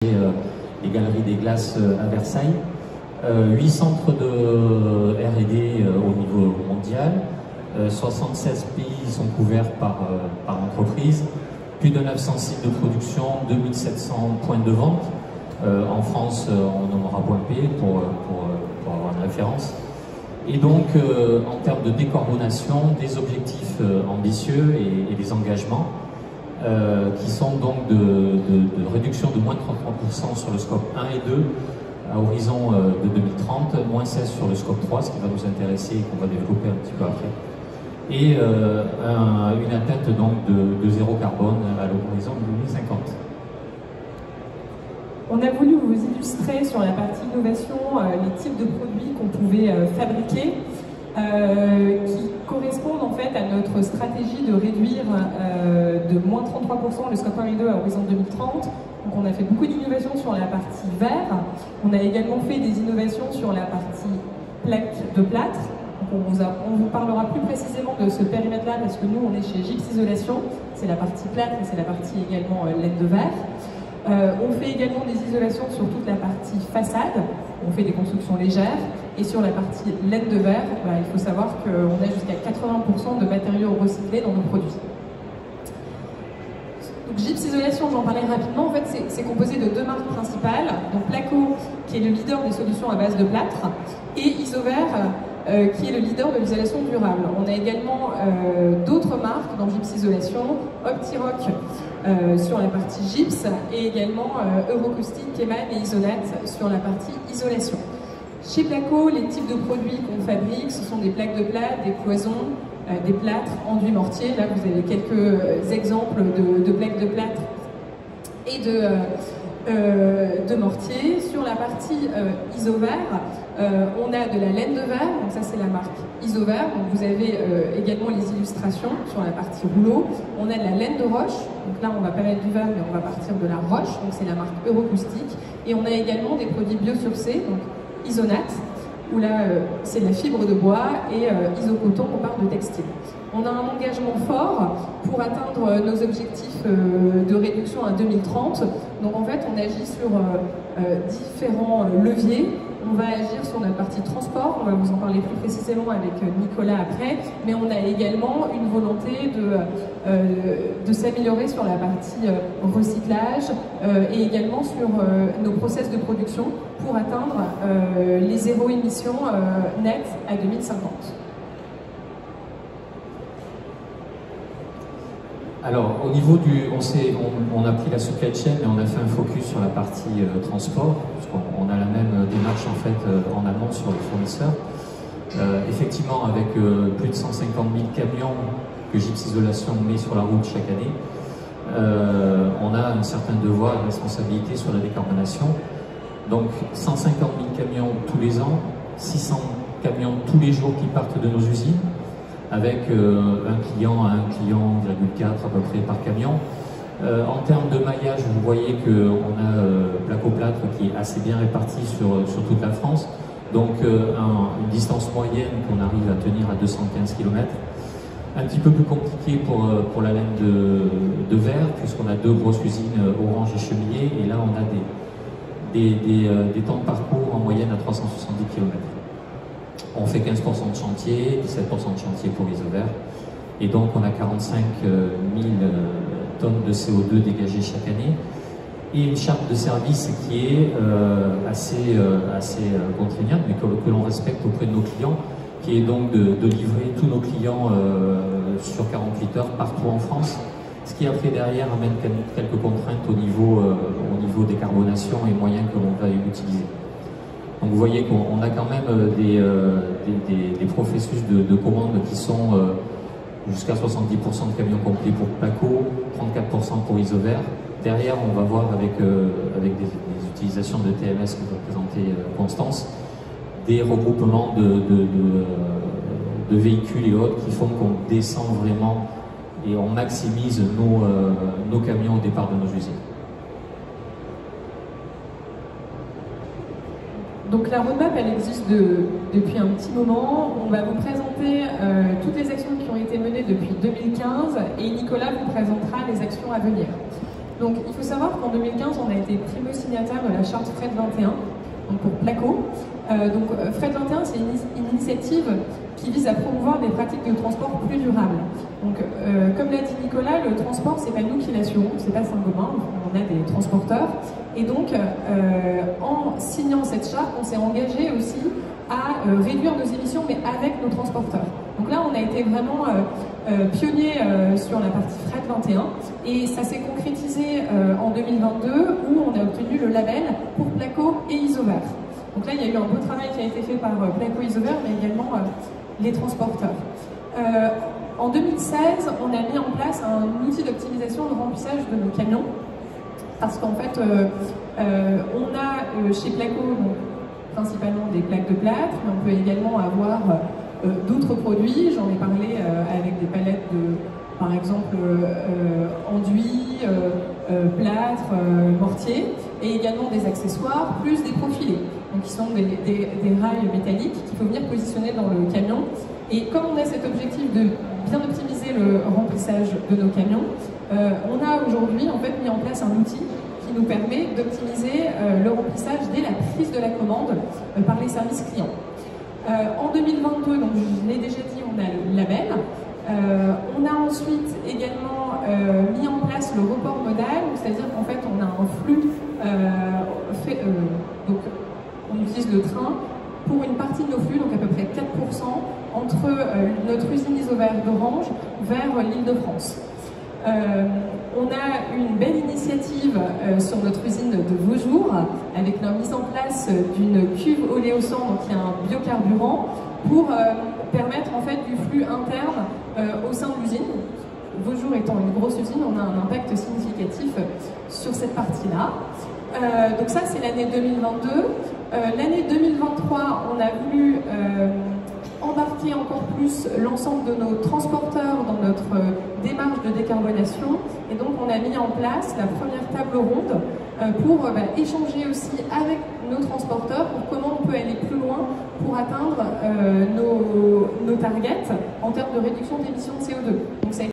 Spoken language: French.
les Galeries des Glaces à Versailles. 8 centres de R&D au niveau mondial, 76 pays sont couverts par l'entreprise, plus de 900 sites de production, 2700 points de vente. En France, on nommera Point P pour avoir une référence. Et donc, en termes de décarbonation, des objectifs ambitieux et des engagements qui sont donc de réduction de moins de 33% sur le scope 1 et 2 à horizon de 2030, moins 16 sur le scope 3, ce qui va nous intéresser et qu'on va développer un petit peu après. Et une atteinte donc de zéro carbone à l'horizon de 2050. On a voulu vous illustrer sur la partie innovation les types de produits qu'on pouvait fabriquer qui correspondent en fait à notre stratégie de réduire de moins 33% le scope 1 et 2 à horizon 2030. Donc on a fait beaucoup d'innovations sur la partie verre. On a également fait des innovations sur la partie plaque de plâtre. Donc on vous parlera plus précisément de ce périmètre-là parce que nous on est chez Gypse Isolation. C'est la partie plâtre et c'est la partie également laine de verre. On fait également des isolations sur toute la partie façade, on fait des constructions légères, et sur la partie laine de verre, il faut savoir qu'on a jusqu'à 80% de matériaux recyclés dans nos produits. Donc, Gypse Isolation, j'en parlais rapidement, en fait c'est composé de deux marques principales, donc Placo qui est le leader des solutions à base de plâtre, et Isover qui est le leader de l'isolation durable. On a également d'autres marques dans Gypse Isolation, Optiroc sur la partie gypse et également Eurocaustic, Keman et Isolat sur la partie isolation. Chez Placo, les types de produits qu'on fabrique, ce sont des plaques de plâtre, des cloisons, des plâtres, enduits mortiers. Là, vous avez quelques exemples de plaques de plâtre et de mortier. Sur la partie Isover, on a de la laine de verre, donc ça c'est la marque Isover. Donc vous avez également les illustrations sur la partie rouleau. On a de la laine de roche, donc là on va pas mettre du verre mais on va partir de la roche, donc c'est la marque Eurocaustic. Et on a également des produits biosourcés, donc Isonat, où là c'est de la fibre de bois, et Isocoton, on parle de textile. On a un engagement fort pour atteindre nos objectifs de réduction à 2030. Donc en fait, on agit sur différents leviers. On va agir sur notre partie transport, on va vous en parler plus précisément avec Nicolas après, mais on a également une volonté de s'améliorer sur la partie recyclage et également sur nos process de production pour atteindre les zéro émissions nettes à 2050. Alors, au niveau du... On a pris la supply chain, mais on a fait un focus sur la partie transport, puisqu'on a la même démarche en fait en amont sur les fournisseurs. Effectivement, avec plus de 150 000 camions que Gypse Isolation met sur la route chaque année, on a un certain devoir et responsabilité sur la décarbonation. Donc, 150 000 camions tous les ans, 600 camions tous les jours qui partent de nos usines, avec un client à 1,4 client à peu près par camion. En termes de maillage, vous voyez qu'on a Placo Plâtre qui est assez bien réparti sur toute la France. Donc une distance moyenne qu'on arrive à tenir à 215 km. Un petit peu plus compliqué pour la laine de verre, puisqu'on a deux grosses usines, Orange et Chemillé, et là on a des temps de parcours en moyenne à 370 km. On fait 15% de chantier, 17% de chantier pour Isover, et donc on a 45 000 tonnes de CO2 dégagées chaque année, et une charte de service qui est assez contraignante, mais que l'on respecte auprès de nos clients, qui est donc de livrer tous nos clients sur 48 heures partout en France, ce qui après derrière amène quelques contraintes au niveau décarbonation et moyens que l'on va utiliser. Donc vous voyez qu'on a quand même des processus de commande qui sont jusqu'à 70% de camions complets pour Placo, 34% pour Isover. Derrière, on va voir avec des utilisations de TMS que va présenter Constance, des regroupements de véhicules et autres qui font qu'on descend vraiment et on maximise nos camions au départ de nos usines. Donc la roadmap, elle existe depuis un petit moment. On va vous présenter toutes les actions qui ont été menées depuis 2015 et Nicolas vous présentera les actions à venir. Donc il faut savoir qu'en 2015, on a été primo-signataire de la charte Fret 21, donc pour Placo. Fret 21, c'est une initiative qui vise à promouvoir des pratiques de transport plus durables. Donc, comme l'a dit Nicolas, le transport, c'est pas nous qui l'assurons, c'est pas Saint-Gobain, on a des transporteurs. Et donc, en signant cette charte, on s'est engagé aussi à réduire nos émissions, mais avec nos transporteurs. Donc là, on a été vraiment pionnier sur la partie Fret 21, et ça s'est concrétisé en 2022, où on a obtenu le label pour Placo et Isover. Donc là, il y a eu un beau travail qui a été fait par Placo Isover, mais également les transporteurs. En 2016, on a mis en place un outil d'optimisation de remplissage de nos camions, parce qu'en fait, on a chez Placo donc, principalement des plaques de plâtre, mais on peut également avoir d'autres produits. J'en ai parlé avec des palettes de, par exemple, enduit, plâtre, mortier, et également des accessoires, plus des profilés, donc qui sont des rails métalliques qu'il faut venir positionner dans le camion. Et comme on a cet objectif de bien optimiser le remplissage de nos camions, on a aujourd'hui en fait mis en place un outil qui nous permet d'optimiser le remplissage dès la prise de la commande par les services clients. En 2022, donc je l'ai déjà dit, on a le label. On a ensuite également mis en place le report modal, c'est-à-dire qu'en fait on a un flux, donc on utilise le train pour une partie de nos flux, donc à peu près 4%, entre notre usine Isover d'Orange vers l'Île-de-France. On a une belle initiative sur notre usine de Vaujours avec la mise en place d'une cuve oléosan, donc qui est un biocarburant, pour permettre en fait du flux interne au sein de l'usine. Vaujours étant une grosse usine, on a un impact significatif sur cette partie-là. Donc ça, c'est l'année 2022. L'année 2023, on a voulu embarquer encore plus l'ensemble de nos transporteurs dans notre démarche de décarbonation, et donc on a mis en place la première table ronde pour échanger aussi avec nos transporteurs pour comment on peut aller plus loin pour atteindre nos targets en termes de réduction d'émissions de CO2. Donc, ça